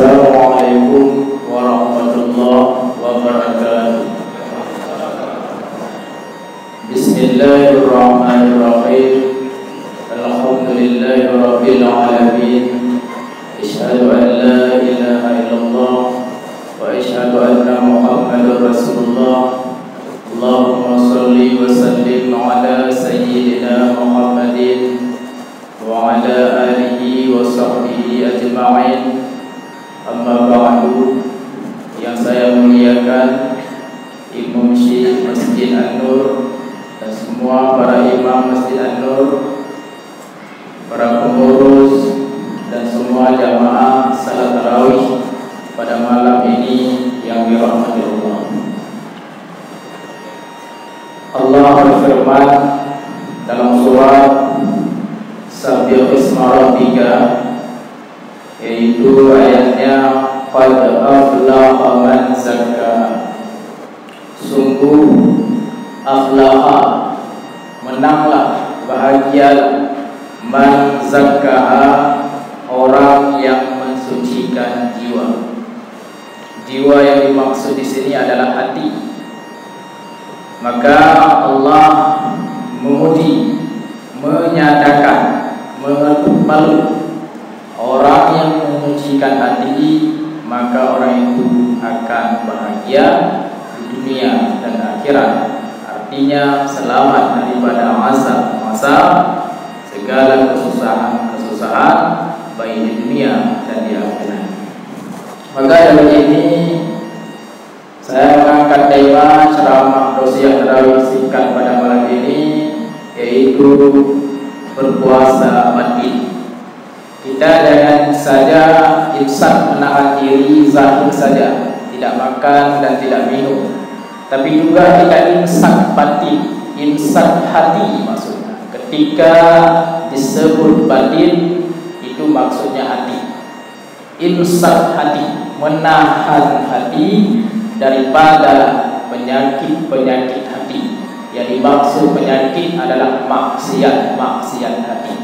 Assalamualaikum warahmatullahi wabarakatuh. Bismillahirrahmanirrahim. Alhamdulillahirabbil alamin. Asyhadu an la ilaha illallah wa asyhadu anna Muhammadar Rasulullah. Allahumma shalli wa sallim ala sayyidina Muhammadin wa ala alihi wa sahbihi ajma'in. Amma ba'du. Yang saya muliakan Imam Syekh Masjid An-Nur dan semua para imam Masjid An-Nur, para pengurus dan semua jamaah salat tarawih pada malam ini yang dirahmati Allah. Allah berfirman dalam surat Sabbih isma rabbika, yaitu ayatnya qad aflaha man zakkaha. Sungguh aflaha, menanglah, bahagialah, man zakkaha, orang yang mensucikan jiwa. Jiwa yang dimaksud di sini adalah hati. Maka Allah memuji, menyatakan, mengetuk palu orang yang mensucikan hati, maka orang itu akan bahagia di dunia dan akhirat. Artinya selamat daripada masa segala kesusahan baik di dunia dan di akhirat. Maka dalam ini saya mengangkat tema ceramah dosia tarawih singkat pada malam ini, yaitu berpuasa batin. Kita jangan saja imsak, menahan diri zahir saja, tidak makan dan tidak minum, tapi juga kita imsak batin, imsak hati maksudnya. Ketika disebut batin itu maksudnya hati. Imsak hati, menahan hati daripada penyakit hati. Yang dimaksud penyakit adalah maksiat hati.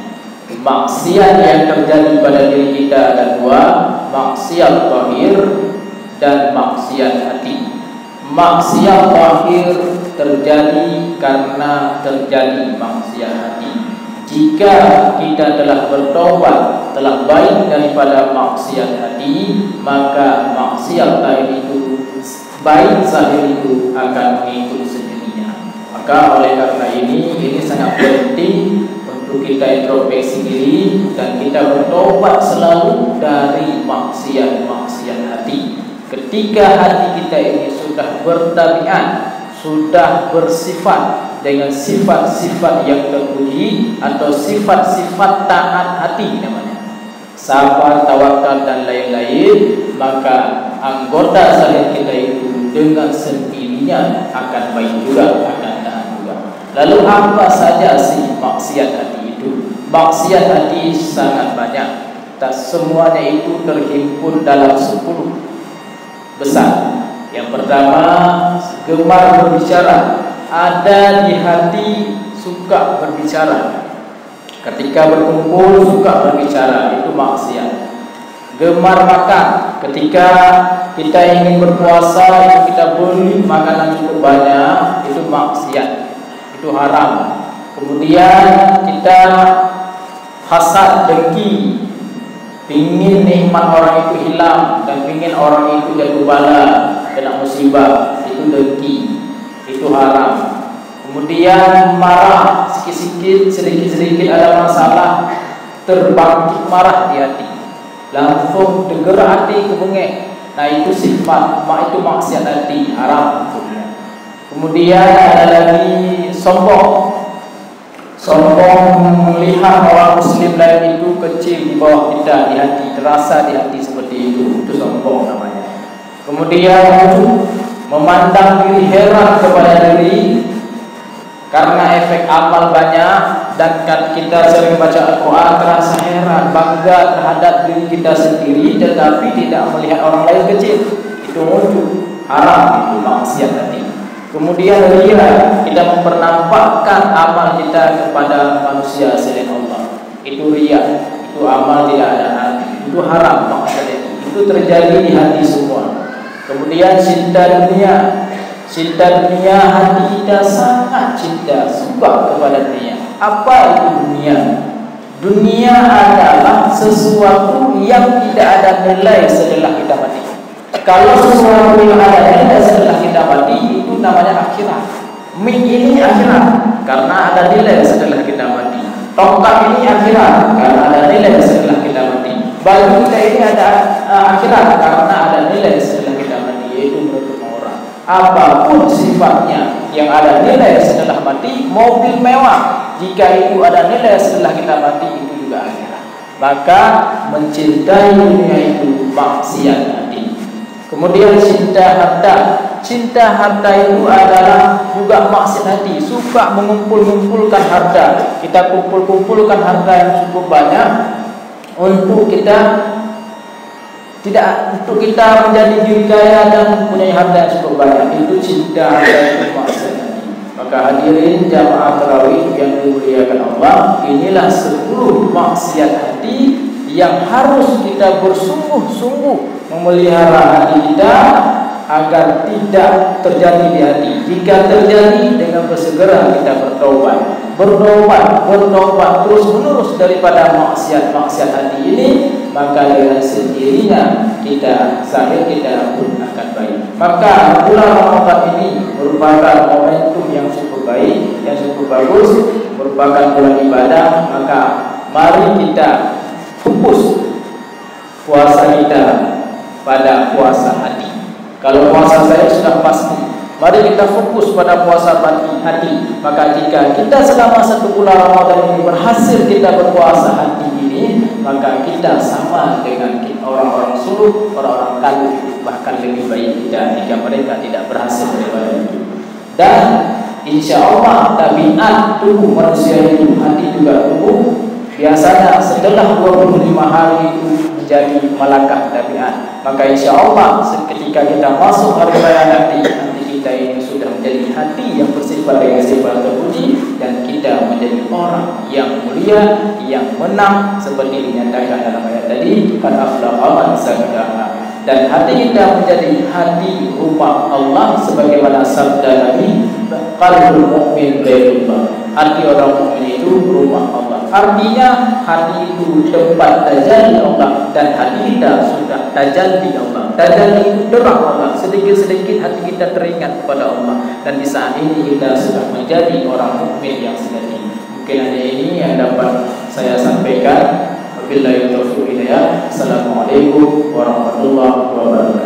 Maksiat yang terjadi pada diri kita ada dua, maksiat zahir dan maksiat hati. Maksiat zahir terjadi karena terjadi maksiat hati. Jika kita telah bertobat, telah baik daripada maksiat hati, maka maksiat zahir itu, baik zahir itu akan mengikut sendirinya. Maka oleh karena ini sangat penting untuk kita introspeksi diri dan kita bertobat selalu dari maksiat hati. Ketika hati kita ini sudah bertabiat, sudah bersifat dengan sifat-sifat yang terpuji atau sifat-sifat taat hati namanya, sabar, tawakal dan lain-lain, maka anggota zahir kita itu dengan sendirinya akan baik juga, akan taat juga. Lalu apa saja sih maksiat hati itu? Maksiat hati sangat banyak. Tak semuanya itu terhimpun dalam 10 besar. Yang pertama, gemar berbicara. Ada di hati suka berbicara. Ketika berkumpul suka berbicara, itu maksiat. Gemar makan. Ketika kita ingin berpuasa, itu kita beli makanan cukup banyak, itu maksiat, itu haram. Kemudian kita hasad, dengki, ingin nikmat orang itu hilang dan ingin orang itu jatuh bala, kena musibah, itu dengki, itu haram. Kemudian marah sedikit-sedikit ada masalah, terbangkit marah di hati, langsung deger hati kebengek. Nah itu sifat, itu maksiat hati, haram. Kemudian ada lagi sombong melihat orang muslim lain itu kecil di bawah kita di hati, terasa di hati seperti itu sombong namanya. Kemudian memandang diri, heran kepada diri karena efek amal banyak dan kita sering baca Al-Quran, terasa heran, bangga terhadap diri kita sendiri tetapi tidak melihat orang lain kecil, itu muncul, haram, itu maksiat hati. Kemudian ria, kita mempernampakkan amal kita kepada manusia selain Allah, itu ria, itu amal tidak ada hati, itu haram maksiat itu itu terjadi di hati semua. Kemudian cinta dunia. Cinta dunia, hati kita sangat cinta, suka kepada dunia. Apa itu dunia? Dunia adalah sesuatu yang tidak ada nilai setelah kita mati. Kalau sesuatu yang ada nilai setelah kita mati, itu namanya akhirat. Mik ini akhirat karena ada nilai setelah kita mati. Tongkat ini akhirat karena ada nilai setelah kita mati. Baju kita ini ada akhirat karena ada nilai setelah kita mati, yaitu menutup aurat. Apapun sifatnya yang ada nilai setelah mati, mobil mewah, jika itu ada nilai setelah kita mati, itu juga akhirat. Maka mencintai dunia itu maksiat hati. Kemudian cinta harta. Cinta harta itu adalah juga maksiat hati. Suka mengumpulkan harta. Kita kumpulkan harta yang cukup banyak untuk kita menjadi diri kaya dan mempunyai harta yang cukup banyak. Itu cinta harta itu maksiat hati. Maka hadirin jamaah tarawih yang dimuliakan Allah, inilah 10 maksiat hati yang harus kita bersungguh-sungguh memelihara hati kita agar tidak terjadi di hati. Jika terjadi, dengan bersegera kita bertobat terus menerus daripada maksiat hati ini, maka dengan sendirinya kita pun akan baik. Maka bulan Ramadan ini merupakan momentum yang cukup baik, yang cukup bagus, merupakan bulan ibadah. Maka mari kita fokus puasa kita pada puasa hati. Kalau puasa saya sudah pasti, mari kita fokus pada puasa hati. Maka jika kita selama 1 bulan Ramadan ini berhasil kita berpuasa hati ini, maka kita sama dengan orang-orang suluk, orang-orang kafir, bahkan lebih baik kita jika mereka tidak berhasil daripada itu. Dan insya Allah tabiat tubuh manusia itu, hati juga tubuh. Biasanya setelah 25 hari itu menjadi malakah tabiat. Maka insya Allah ketika kita masuk hari raya nanti, hati kita ini sudah menjadi hati yang bersifat dengan sifat terpuji, dan kita menjadi orang yang mulia, yang menang, seperti dinyatakan dalam ayat tadi, qad aflaha man zakkaha. Dan hati kita menjadi hati rumah Allah, sebagaimana sabda Nabi, qalbul mu'min baitullah. Hati orang mukmin itu rumah Allah. Artinya hati itu tempat tajalli Allah, dan hati kita sudah tajalli Allah. Tajalli itu derah Allah. Sedikit-sedikit hati kita teringat kepada Allah, dan di saat ini kita sudah menjadi orang mukmin yang sejati. Mungkin hanya ini yang dapat saya sampaikan. Wabillahi taufiq hidayah. Assalamualaikum warahmatullahi wabarakatuh.